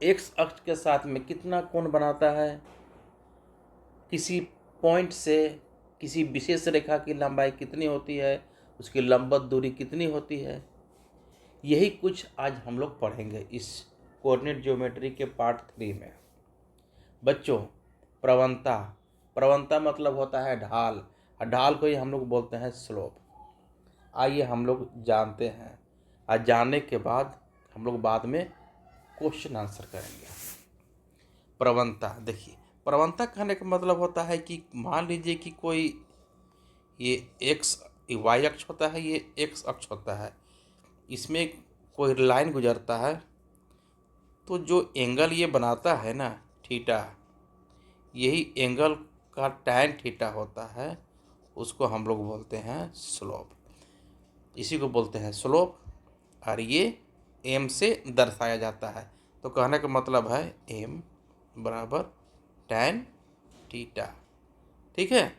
X अक्ष के साथ में कितना कोण बनाता है, किसी पॉइंट से किसी विशेष रेखा की लंबाई कितनी होती है, उसकी लंबवत दूरी कितनी होती है, यही कुछ आज हम लोग पढ़ेंगे इस कोऑर्डिनेट ज्योमेट्री के पार्ट 3 में। बच्चों, प्रवणता, प्रवणता मतलब होता है ढाल, और ढाल को ही हम लोग बोलते हैं स्लोप। आइए हम लोग जानते हैं, और जानने के बाद हम लोग बाद में क्वेश्चन आंसर करेंगे। प्रवणता, देखिए प्रवणता कहने का मतलब होता है कि मान लीजिए कि कोई ये एक्स वाई अक्ष होता है, ये एक्स अक्ष होता है, इसमें कोई लाइन गुजरता है, तो जो एंगल ये बनाता है ना थीटा, यही एंगल का टैन थीटा होता है, उसको हम लोग बोलते हैं स्लोप। इसी को बोलते हैं स्लोप, और ये एम से दर्शाया जाता है। तो कहने का मतलब है एम बराबर टैन थीटा। ठीक है,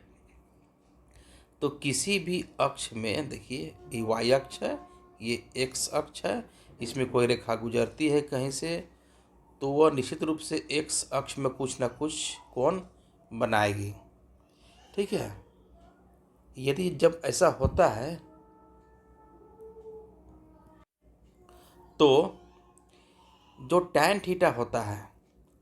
तो किसी भी अक्ष में देखिए, ये वाई अक्ष है, ये एक्स अक्ष है, इसमें कोई रेखा गुजरती है कहीं से, तो वह निश्चित रूप से एक्स अक्ष में कुछ ना कुछ कोण बनाएगी। ठीक है, यदि जब ऐसा होता है तो जो टैन थीटा होता है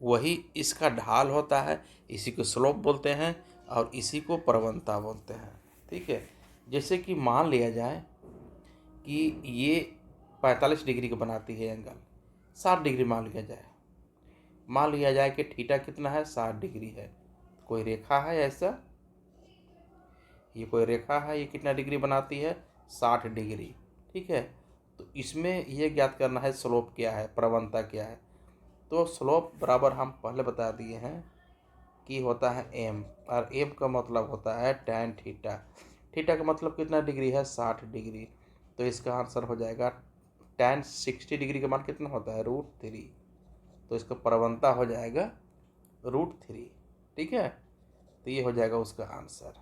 वही इसका ढाल होता है, इसी को स्लोप बोलते हैं और इसी को प्रवणता बोलते हैं। ठीक है, जैसे कि मान लिया जाए कि ये 45 डिग्री का बनाती है एंगल, 60 डिग्री मान लिया जाए कि थीटा कितना है, 60 डिग्री है। कोई रेखा है ऐसा, ये कोई रेखा है, ये कितना डिग्री बनाती है, 60 डिग्री। ठीक है, तो इसमें ये ज्ञात करना है स्लोप क्या है, प्रवणता क्या है। तो स्लोप बराबर हम पहले बता दिए हैं कि होता है एम, और एम का मतलब होता है टैन थीटा। थीटा का मतलब कितना डिग्री है, 60 डिग्री। तो इसका आंसर हो जाएगा टैन 60 डिग्री का मान कितना होता है, √3। तो इसका प्रवणता हो जाएगा √3। ठीक है, तो ये हो जाएगा उसका आंसर।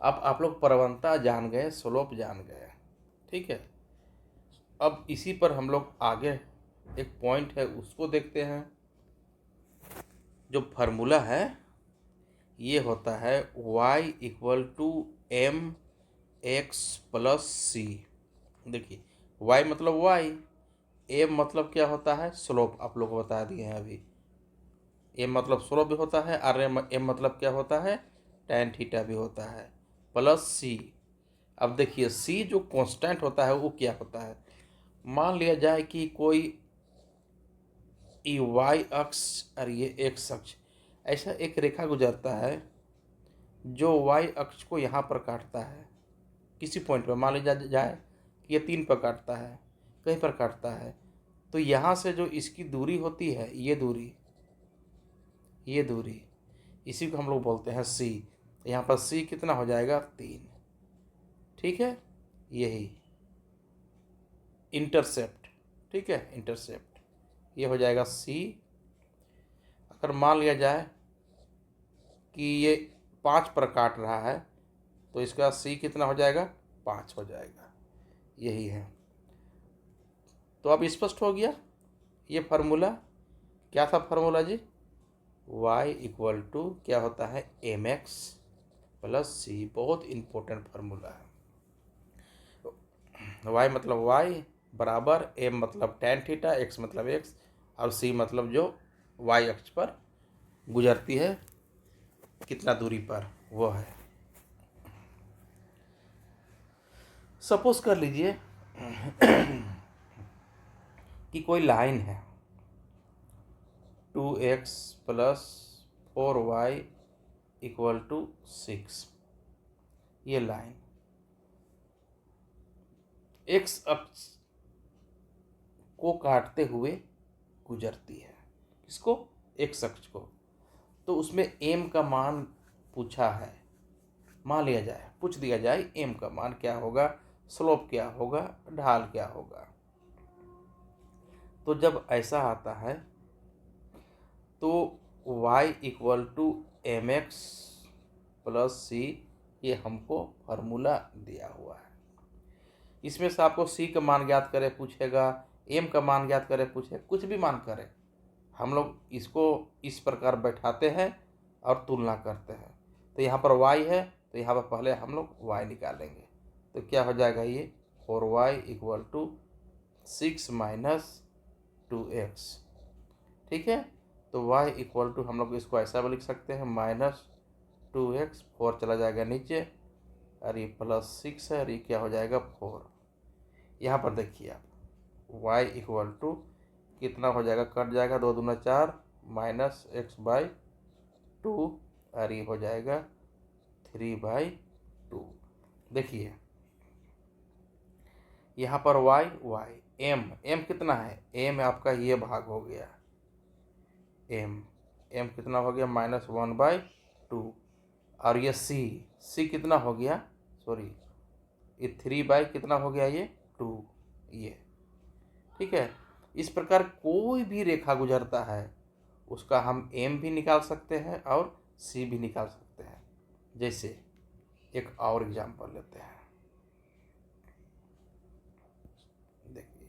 अब आप लोग प्रवणता जान गए, स्लोप जान गए। ठीक है, अब इसी पर हम लोग आगे एक पॉइंट है उसको देखते हैं। जो फार्मूला है ये होता है y = mx+c। देखिए y मतलब y, m मतलब क्या होता है, स्लोप, आप लोग को बता दिए हैं अभी। m मतलब स्लोप भी होता है, और m मतलब क्या होता है, टैन थीटा भी होता है, प्लस c। अब देखिए c जो कांस्टेंट होता है वो क्या होता है। मान लिया जाए कि कोई ये वाई अक्ष और ये एक्स अक्ष, ऐसा एक रेखा गुजरता है जो वाई अक्ष को यहाँ पर काटता है किसी पॉइंट पर। मान लिया जाए कि ये 3 पर काटता है, कहीं पर काटता है, तो यहाँ से जो इसकी दूरी होती है, ये दूरी इसी को हम लोग बोलते हैं सी। यहाँ पर सी कितना हो जाएगा, 3। ठीक है, यही इंटरसेप्ट। ठीक है, इंटरसेप्ट ये हो जाएगा सी। अगर मान लिया जाए कि ये 5 पर काट रहा है, तो इसका सी कितना हो जाएगा, 5 हो जाएगा। यही है। तो अब स्पष्ट हो गया ये फार्मूला। क्या था फार्मूला जी, y = क्या होता है, mx+c। बहुत इम्पोर्टेंट फार्मूला है। y मतलब y बराबर m मतलब टैन थीटा, x मतलब x, और c मतलब जो y अक्ष पर गुजरती है कितना दूरी पर, वो है। सपोज कर लीजिए कि कोई लाइन है 2x + 4y = 6। ये लाइन एक्स अक्ष को काटते हुए गुजरती है, किसको, एक्स अक्ष को। तो उसमें एम का मान पूछा है। मान लिया जाए, पूछ दिया जाए एम का मान क्या होगा, स्लोप क्या होगा, ढाल क्या होगा। तो जब ऐसा आता है तो y = mx+c, ये हमको फार्मूला दिया हुआ है। इसमें से आपको c का मान ज्ञात करें पूछेगा, एम का मान ज्ञात करें, पूछे कुछ भी मान करें, हम लोग इसको इस प्रकार बैठाते हैं और तुलना करते हैं। तो यहाँ पर y है, तो यहाँ पर पहले हम लोग y निकालेंगे। तो क्या हो जाएगा ये 4y equal to 6 minus 2x। ठीक है, तो y इक्वल टू हम लोग इसको ऐसा भी लिख सकते हैं -2x, 4 चला जाएगा नीचे और ये +6 है और ये क्या हो जाएगा 4। यहाँ पर देखिए आप y इक्वल टू कितना हो जाएगा, कट जाएगा, 2 दूना 4 -x/2 और ये हो जाएगा 3/2। देखिए यहाँ पर y m कितना है, m आपका ये भाग हो गया, m कितना हो गया -1/2 और ये c कितना हो गया, सॉरी ये 3 कितना हो गया, ये 2 ये। ठीक है, इस प्रकार कोई भी रेखा गुजरता है उसका हम m भी निकाल सकते हैं और c भी निकाल सकते हैं। जैसे एक और एग्जांपल लेते हैं, देखिए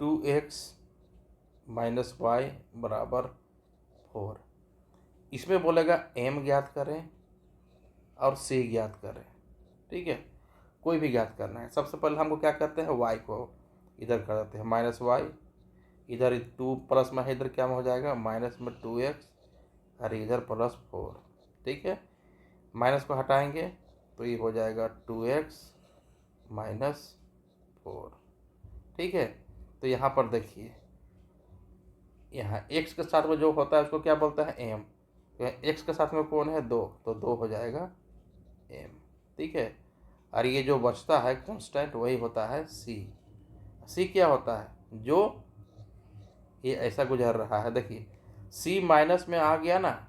2x - y बराबर 4। इसमें बोलेगा m ज्ञात करें और c ज्ञात करें। ठीक है, कोई भी ज्ञात करना है। सबसे पहले हमको क्या करते हैं, y को इधर कर देते हैं -y, इधर 2 प्लस में है, इधर क्या हो जाएगा माइनस में 2x और इधर +4। ठीक है, माइनस को हटाएंगे तो ये हो जाएगा 2x - 4। ठीक है, तो यहाँ पर देखिए यहाँ x के साथ में जो होता है उसको क्या बोलता है m, तो x के साथ में कौन है 2, तो 2 हो जाएगा m। ठीक है, और ये जो बचता है कांस्टेंट वही होता है c क्या होता है, जो ये ऐसा गुजर रहा है। देखिए c माइनस में आ गया ना,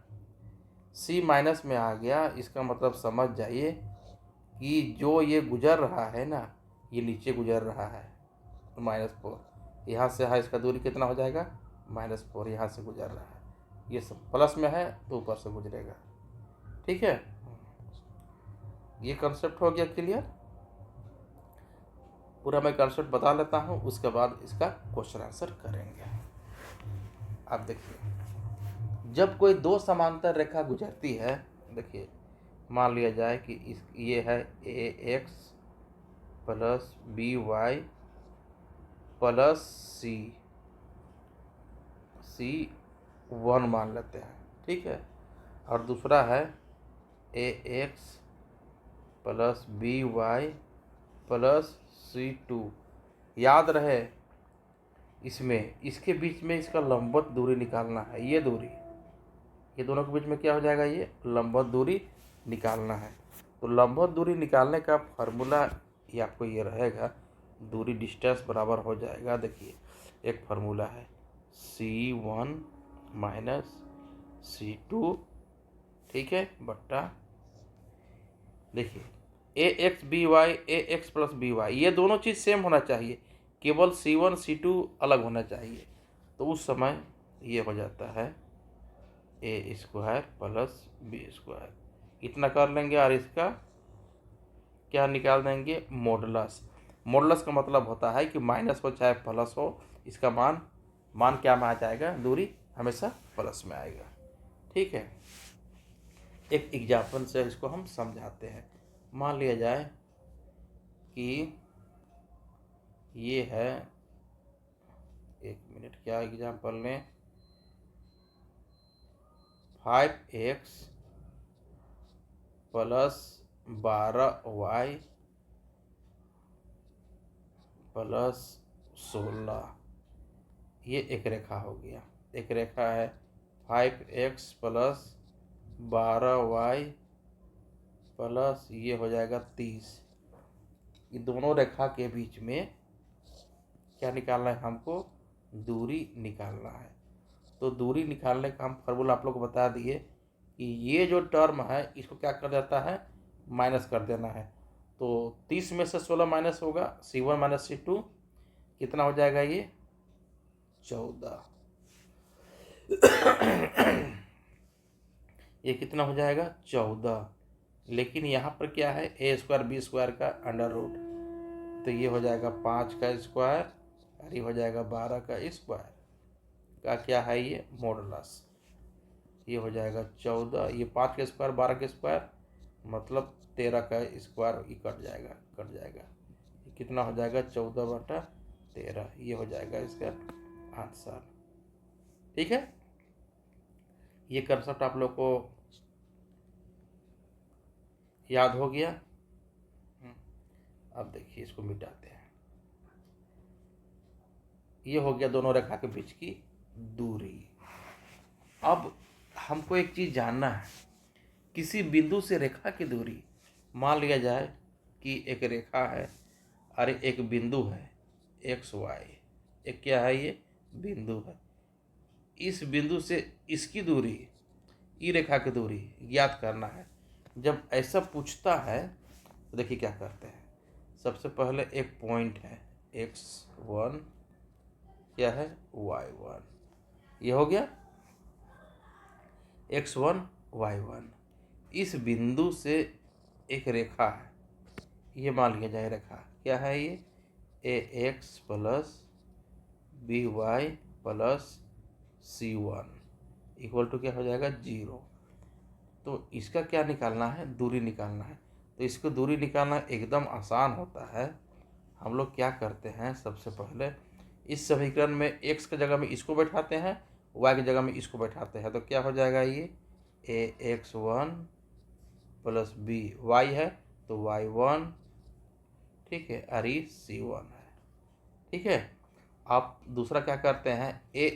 c माइनस में आ गया, इसका मतलब समझ जाइए कि जो ये गुजर रहा है ना, ये नीचे गुजर रहा है -4, यहाँ से है, इसका दूरी कितना हो जाएगा -4, यहाँ से गुजर रहा है, ये सब प्लस में है तो ऊपर से गुजरेगा। ठीक है, ये कंसेप्ट हो गया क्लियर। पूरा मैं कंसेप्ट बता लेता हूँ, उसके बाद इसका क्वेश्चन आंसर करेंगे। आप देखिए जब कोई दो समांतर रेखा गुजरती है, देखिए मान लिया जाए कि ये है ax plus by plus c1 मान लेते हैं। ठीक है, और दूसरा है ax plus by plus c2। याद रहे इसमें इसके बीच में इसका लंबवत दूरी निकालना है, ये दूरी, ये दोनों के बीच में क्या हो जाएगा, ये लंबवत दूरी निकालना है। तो लंबवत दूरी निकालने का फार्मूला ये आपको ये रहेगा, दूरी डिस्टेंस बराबर हो जाएगा। देखिए एक फार्मूला है c1 माइनस c2, ठीक है, बट्टा देखिए ax प्लस by, ये दोनों चीज़ सेम होना चाहिए, केवल c1 c2 अलग होना चाहिए। तो उस समय ये हो जाता है a² प्लस b², इतना कर लेंगे और इसका क्या निकाल देंगे, मॉडुलस। मॉडुलस का मतलब होता है कि माइनस हो चाहे प्लस हो, इसका मान क्या में आ जाएगा, दूरी हमेशा प्लस में आएगा। ठीक है, एक एग्जाम्पल से इसको हम समझाते हैं। मान लिया जाए कि ये है, एक मिनट, क्या एग्जाम्पल लें, 5x प्लस 12y प्लस 16, ये एक रेखा हो गया। एक रेखा है 5x प्लस 12y प्लस ये हो जाएगा 30। ये दोनों रेखा के बीच में क्या निकालना है, हमको दूरी निकालना है। तो दूरी निकालने का हम फार्मूला आप लोग को बता दिए कि ये जो टर्म है इसको क्या कर देता है, माइनस कर देना है। तो 30 में से 16 माइनस होगा, c1 माइनस c2 कितना हो जाएगा, ये 14। ये कितना हो जाएगा 14। लेकिन यहाँ पर क्या है, a² b² का अंडर रूट, तो ये हो जाएगा 5 का स्क्वायर और ये हो जाएगा 12 का स्क्वायर का क्या है ये मॉडुलस। ये हो जाएगा 14, ये 5 का स्क्वायर 12 का स्क्वायर मतलब 13 का स्क्वायर, ये कट जाएगा ये कितना हो जाएगा 14/13। ये हो जाएगा इसका आंसर। ठीक है, ये कंसेप्ट आप लोग को याद हो गया। अब देखिए इसको मिटाते हैं। ये हो गया दोनों रेखा के बीच की दूरी। अब हमको एक चीज जानना है, किसी बिंदु से रेखा की दूरी, मान लिया जाए कि एक रेखा है और एक बिंदु है एक्स वाई, एक क्या है ये बिंदु है। इस बिंदु से इसकी दूरी, ई रेखा की दूरी ज्ञात करना है। जब ऐसा पूछता है तो देखिए क्या करते हैं। सबसे पहले एक पॉइंट है x1, क्या है y1, ये हो गया x1 y1। इस बिंदु से एक रेखा है, ये मान लिया जाए रेखा क्या है ये ax plus by plus c1 equal to क्या हो जाएगा 0। तो इसका क्या निकालना है, दूरी निकालना है। तो इसको दूरी निकालना एकदम आसान होता है। हम लोग क्या करते हैं, सबसे पहले इस समीकरण में x की जगह में इसको बैठाते हैं, y की जगह में इसको बैठाते हैं। तो क्या हो जाएगा ये ax1 प्लस b, y है तो y1, ठीक है, और ये c1 है। ठीक है, आप दूसरा क्या करते हैं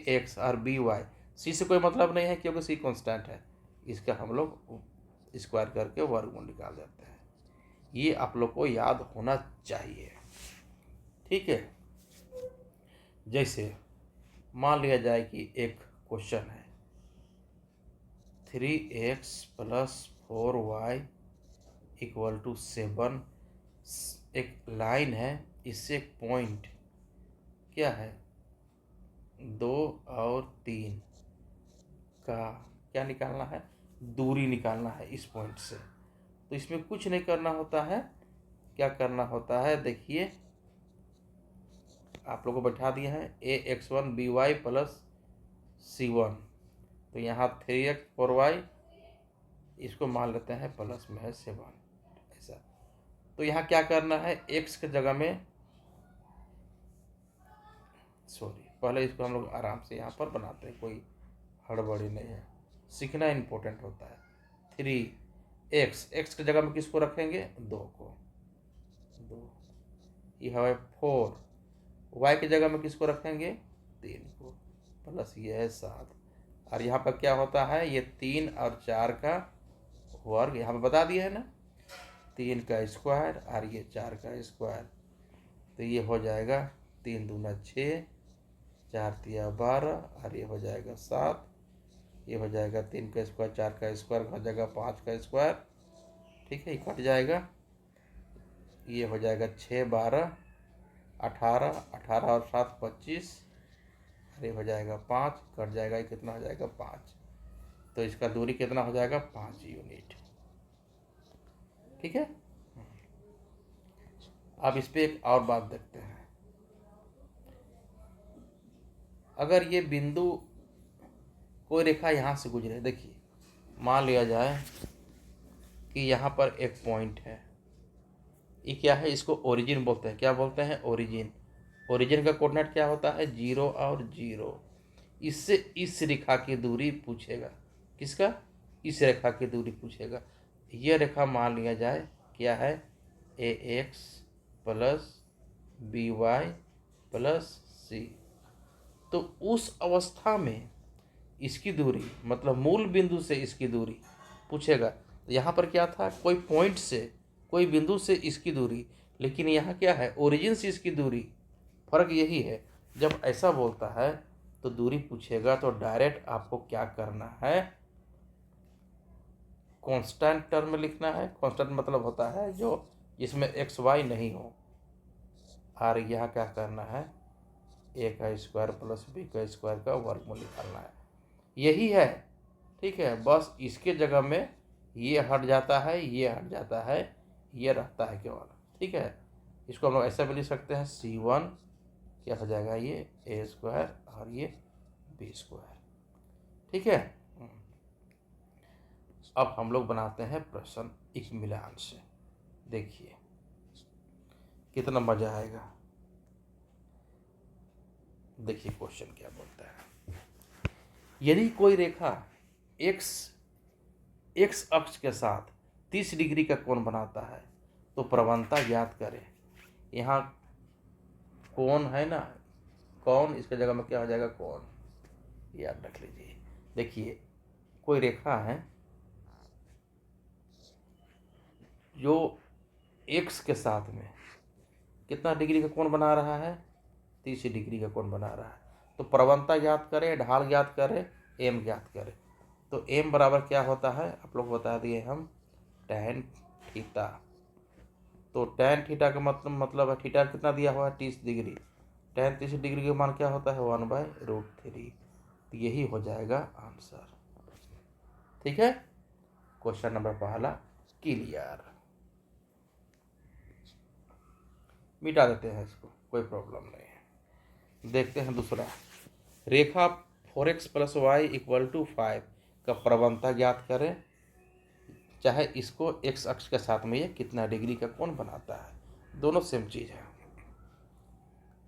ax और by, c से कोई मतलब नहीं है क्योंकि c कांस्टेंट है, इसका हम लोग स्क्वायर करके वर्गमूल निकाल देते हैं। ये आप लोग को याद होना चाहिए। ठीक है, जैसे मान लिया जाए कि एक क्वेश्चन है 3x plus 4y equal to 7। एक लाइन है, इससे एक पॉइंट क्या है 2 और 3 का क्या निकालना है, दूरी निकालना है इस पॉइंट से। तो इसमें कुछ नहीं करना होता है, क्या करना होता है देखिए, आप लोगों को बैठा दिया है ax1 by प्लस c1। तो यहाँ 3x 4y, इसको मान लेते हैं प्लस में है 7 ऐसा। तो यहाँ क्या करना है, x के जगह में, सॉरी पहले इसको हम लोग आराम से यहाँ पर बनाते हैं, कोई हड़बड़ी नहीं है, सीखना इम्पोर्टेंट होता है। 3x की जगह में किसको रखेंगे 2 को, 2, ये है 4, y की जगह में किसको रखेंगे 3 को, प्लस ये है 7। और यहाँ पर क्या होता है, ये 3 और 4 का वर्ग यहाँ पर बता दिया है ना, 3 का स्क्वायर और ये 4 का स्क्वायर। तो ये हो जाएगा 3 दूना 6, 4 तिया 12 और ये हो जाएगा 7। ये हो जाएगा 3 का स्क्वायर 4 का स्क्वायर हो जाएगा 5 का स्क्वायर। ठीक है, ये कट जाएगा, ये हो जाएगा 6 12 18, 18 और 7 25, अरे हो जाएगा 5, कट जाएगा, ये कितना हो जाएगा 5। तो इसका दूरी कितना हो जाएगा 5 यूनिट। ठीक है, अब इस पे एक और बात देखते हैं। अगर ये बिंदु कोई रेखा यहाँ से गुजरे, देखिए मान लिया जाए कि यहाँ पर एक पॉइंट है, ये क्या है, इसको ओरिजिन बोलते हैं। क्या बोलते हैं, ओरिजिन। ओरिजिन का कोऑर्डिनेट क्या होता है 0 और 0। इससे इस रेखा की दूरी पूछेगा, किसका, इस रेखा की दूरी पूछेगा। यह रेखा मान लिया जाए क्या है ax plus by plus c। तो उस अवस्था में इसकी दूरी, मतलब मूल बिंदु से इसकी दूरी पूछेगा। यहाँ पर क्या था, कोई पॉइंट से, कोई बिंदु से इसकी दूरी, लेकिन यहाँ क्या है ओरिजिन से इसकी दूरी। फर्क यही है, जब ऐसा बोलता है तो दूरी पूछेगा तो डायरेक्ट आपको क्या करना है, कांस्टेंट टर्म में लिखना है। कांस्टेंट मतलब होता है जो जिसमें एक्स वाई नहीं हो। और यहाँ क्या करना है, a का स्क्वायर प्लस b का स्क्वायर का वर्गमूल निकालना है, यही है। ठीक है, बस इसके जगह में ये हट जाता है, ये हट जाता है, ये रहता है केवल। ठीक है, इसको हम लोग ऐसा भी लिख सकते हैं C1 क्या हो जाएगा, ये A² और ये B²। ठीक है। अब हम लोग बनाते हैं प्रश्न एक मिलान से। देखिए कितना मजा आएगा। देखिए क्वेश्चन क्या बोलता है। यदि कोई रेखा x अक्ष के साथ 30 डिग्री का कोण बनाता है तो प्रवणता ज्ञात करें। यहाँ कोण है ना, कौन, इसके जगह में क्या हो जाएगा, कोण, याद रख लीजिए। देखिए कोई रेखा है जो x के साथ में कितना डिग्री का कोण बना रहा है, 30 डिग्री का कोण बना रहा है। तो प्रवणता ज्ञात करें, ढाल ज्ञात करें, m ज्ञात करें। तो m बराबर क्या होता है, आप लोग बता दिए हम, tan थीटा। तो tan थीटा का मतलब है, थीटा कितना दिया हुआ है, 30 डिग्री। tan 30 डिग्री का मान क्या होता है, 1/√3। तो यही हो जाएगा आंसर। ठीक है, क्वेश्चन नंबर पहला क्लियर। मिटा देते हैं इसको, कोई प्रॉब्लम नहीं है। देखते हैं दूसरा। रेखा 4x + y = 5 का प्रवणता ज्ञात करें, चाहे इसको x अक्ष के साथ में ये कितना डिग्री का कोण बनाता है। दोनों सेम चीज है।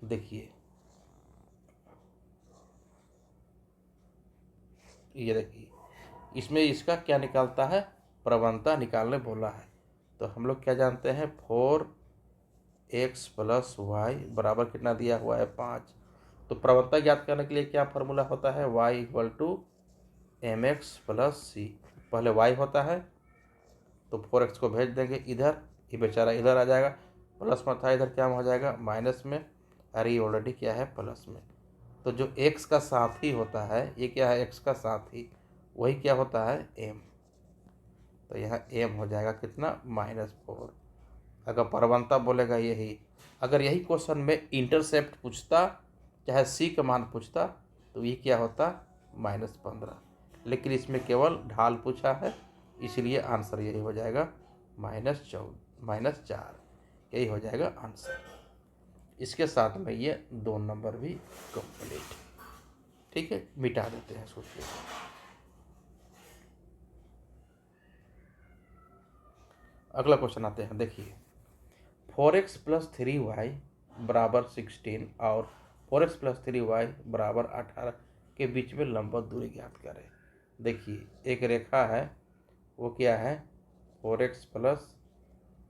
देखिए ये देखिए, इसमें इसका क्या निकालता है, प्रवणता निकालने बोला है। तो हम लोग क्या जानते हैं, 4x + y बराबर कितना दिया हुआ है, 5। तो प्रवणता ज्ञात करने के लिए क्या फार्मूला होता है, y = mx + c। पहले y होता है तो 4x को भेज देंगे इधर, ये बेचारा इधर आ जाएगा, प्लस में था इधर क्या हो जाएगा, माइनस में, अरे ये ऑलरेडी क्या है, प्लस में। तो जो x का साथी होता है, ये क्या है, x का साथी, वही क्या होता है, m। तो यहाँ m हो जाएगा कितना, -4। अगर प्रवणता बोलेगा यही, अगर यही क्वेश्चन में इंटरसेप्ट पूछता, चाहे c का मान पूछता, तो ये क्या होता, -15। लेकिन इसमें केवल ढाल पूछा है, इसलिए आंसर यही हो जाएगा, -4। यही हो जाएगा आंसर। इसके साथ में ये 2 नंबर भी कंप्लीट। ठीक है, मिटा देते हैं इसको। अगला क्वेश्चन आते हैं। देखिए 4x + 3y = 16 और 4x + 3y = 18 के बीच में लंबवत दूरी ज्ञात करें। देखिए एक रेखा है, वो क्या है, 4x +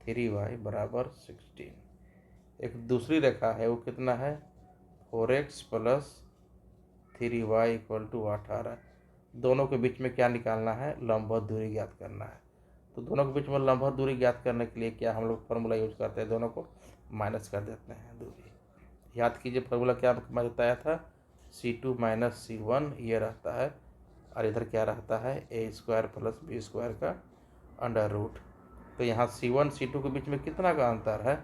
3y = 16। एक दूसरी रेखा है, वो कितना है, 4x + 3y = 18। दोनों के बीच में क्या निकालना है, लंबवत दूरी ज्ञात करना है। तो दोनों के बीच में लंबवत दूरी ज्ञात करने के लिए क्या हम लोग फार्मूला यूज करते हैं, दोनों को माइनस कर देते हैं दूरी। याद कीजिए फार्मूला क्या मैं बताया था, C2 - C1 ये रहता है, और इधर क्या रहता है, a² + b² का √। तो यहाँ C1 C2 के बीच में कितना का अंतर है,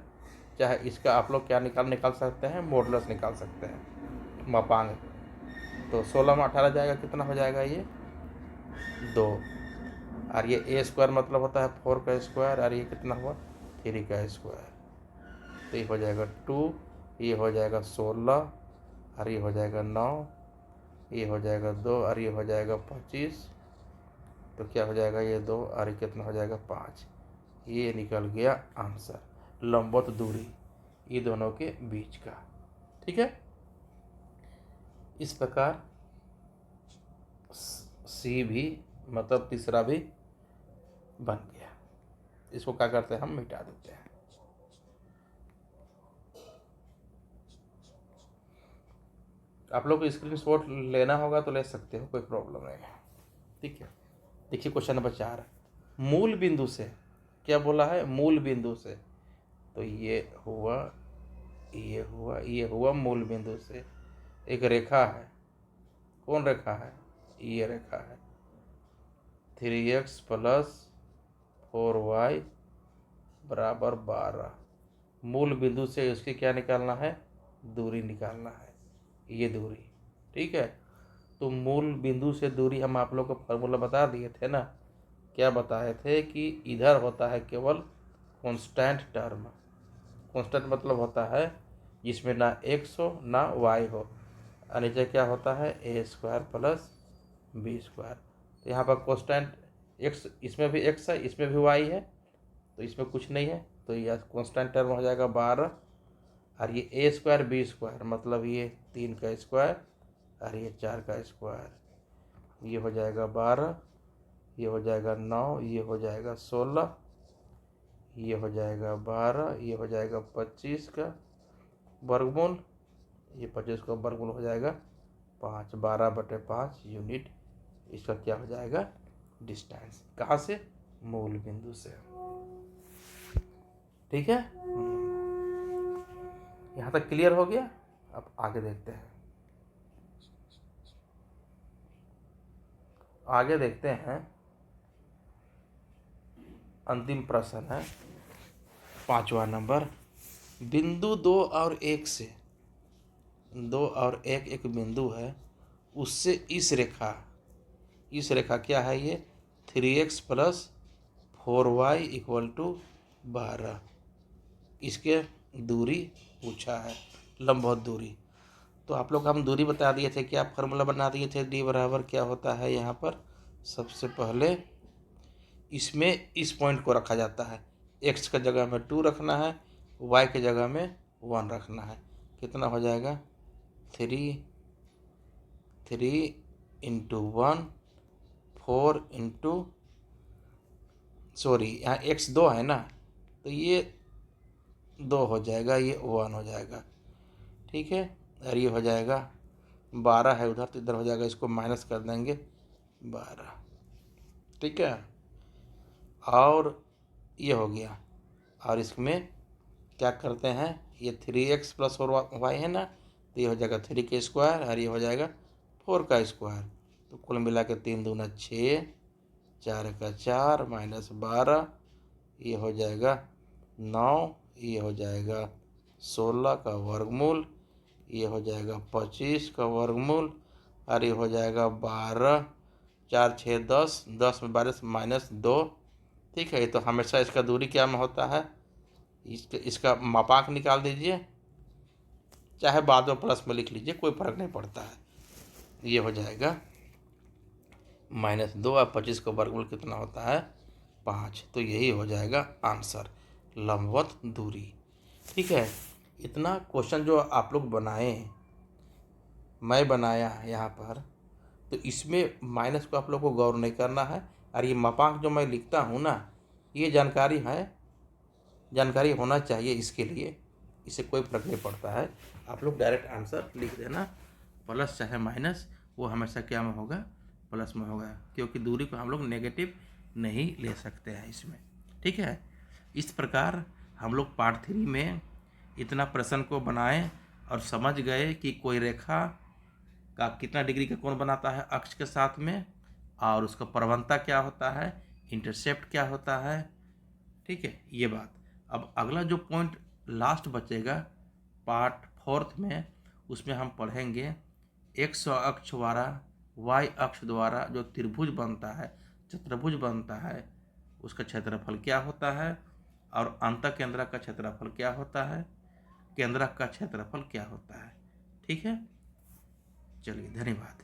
चाहे इसका आप लोग क्या निकाल सकते हैं, मॉडुलस निकाल सकते हैं, मापांक। तो 16 में 18 जाएगा, कितना हो जाएगा, ये 2। और ये a² मतलब होता है 4 का स्क्वायर, और ये कितना हुआ, 3 का स्क्वायर। तो ये हो जाएगा 2, ये हो जाएगा 16, और ये हो जाएगा 9, ये हो जाएगा 2, और ये हो जाएगा 25। तो क्या हो जाएगा, ये 2, और ये कितना हो जाएगा, 5। ये निकल गया आंसर, लंबवत दूरी ये दोनों के बीच का। ठीक है, इस प्रकार सी भी मतलब तीसरा भी बन गया। इसको क्या करते हैं, हम मिटा देते हैं। आप लोग को स्क्रीनशॉट लेना होगा तो ले सकते हो, कोई प्रॉब्लम नहीं है। ठीक है, देखिए क्वेश्चन नंबर 4। मूल बिंदु से, क्या बोला है, मूल बिंदु से। तो ये हुआ, ये हुआ, ये हुआ मूल बिंदु से एक रेखा है। कौन रेखा है, ये रेखा है। 3x + 4y = 12। मूल बिंदु से उसकी क्या निकालना है, दूरी निकालना है, ये दूरी। ठीक है, तो मूल बिंदु से दूरी हम आप लोग को फार्मूला बता दिए थे ना, क्या बताए थे कि इधर होता है केवल कांस्टेंट टर्म। कांस्टेंट मतलब होता है जिसमें ना एक्स हो ना वाई हो, और नीचे क्या होता है ए स्क्वायर प्लस बी स्क्वायर। तो यहाँ पर कांस्टेंट एक्स, इसमें भी एक्स है इसमें भी वाई है, तो इसमें कुछ नहीं है, तो यह कांस्टेंट टर्म हो जाएगा 12। और ये ए स्क्वायर बी स्क्वायर मतलब ये 3 का स्क्वायर और ये 4 का स्क्वायर, ये हो जाएगा 12, ये हो जाएगा 9, ये हो जाएगा 16, ये हो जाएगा 12, ये हो जाएगा 25 का वर्गमूल, ये 25 का वर्गमूल हो जाएगा 5, 12/5 यूनिट। इसका क्या हो जाएगा डिस्टेंस, कहाँ से, मूल बिंदु से। ठीक है, यहाँ तक क्लियर हो गया। अब आगे देखते हैं, आगे देखते हैं। अंतिम प्रश्न है 5वां नंबर। बिंदु 2 और 1 से, 2 और 1 एक बिंदु है, उससे इस रेखा क्या है ये 3x + 4y = 12, इसके दूरी पूछा है, लंबवत दूरी। तो आप लोग हम दूरी बता दिए थे, क्या फार्मूला बना दिए थे, d बराबर क्या होता है यहाँ पर। सबसे पहले इसमें इस पॉइंट को रखा जाता है, x का जगह में 2 रखना है, y के जगह में 1 रखना है। कितना हो जाएगा 3 × 1 4 × सॉरी यहाँ x 2 है ना, तो ये 2 हो जाएगा, ये 1 हो जाएगा। ठीक है, और ये हो जाएगा 12 है उधर, तो इधर हो जाएगा, इसको माइनस कर देंगे 12। ठीक है, और ये हो गया, और इसमें क्या करते हैं, ये 3x + 4y है ना, तो ये हो जाएगा 3 का स्क्वायर और ये हो जाएगा 4 का स्क्वायर। तो कुल मिला के 3 दूना 6, 4 का 4 -12, ये हो जाएगा 9, ये हो जाएगा 16 का वर्गमूल, ये हो जाएगा 25 का वर्गमूल, और ये हो जाएगा 12, 4 6 10, 10 में 12 -2। ठीक है, तो हमेशा इसका दूरी क्या में होता है, इसका मापांक निकाल दीजिए, चाहे बाद में प्लस में लिख लीजिए, कोई फर्क नहीं पड़ता है। ये हो जाएगा -2 और 25 का वर्गमूल कितना होता है 5। तो यही हो जाएगा आंसर, लंबवत दूरी। ठीक है, इतना क्वेश्चन जो आप लोग बनाए, मैं बनाया यहाँ पर, तो इसमें माइनस को आप लोग को गौर नहीं करना है, और ये मापांक जो मैं लिखता हूँ ना, ये जानकारी है, जानकारी होना चाहिए इसके लिए, इससे कोई फर्क नहीं पड़ता है। आप लोग डायरेक्ट आंसर लिख देना, प्लस चाहे माइनस, वो हमेशा क्या में होगा, प्लस में होगा, क्योंकि दूरी को हम लोग नेगेटिव नहीं ले सकते हैं इसमें। ठीक है, इस प्रकार हम लोग पार्ट 3 में इतना प्रश्न को बनाएं और समझ गए कि कोई रेखा का कितना डिग्री का कोण बनाता है अक्ष के साथ में, और उसका प्रवणता क्या होता है, इंटरसेप्ट क्या होता है। ठीक है, ये बात। अब अगला जो पॉइंट लास्ट बचेगा पार्ट 4 में, उसमें हम पढ़ेंगे x अक्ष द्वारा y अक्ष द्वारा जो त्रिभुज बनता है, चतुर्भुज बनता है, उसका क्षेत्रफल क्या होता है, और अंतःकेंद्रक का क्षेत्रफल क्या होता है, केंद्रक का क्षेत्रफल क्या होता है। ठीक है, चलिए, धन्यवाद।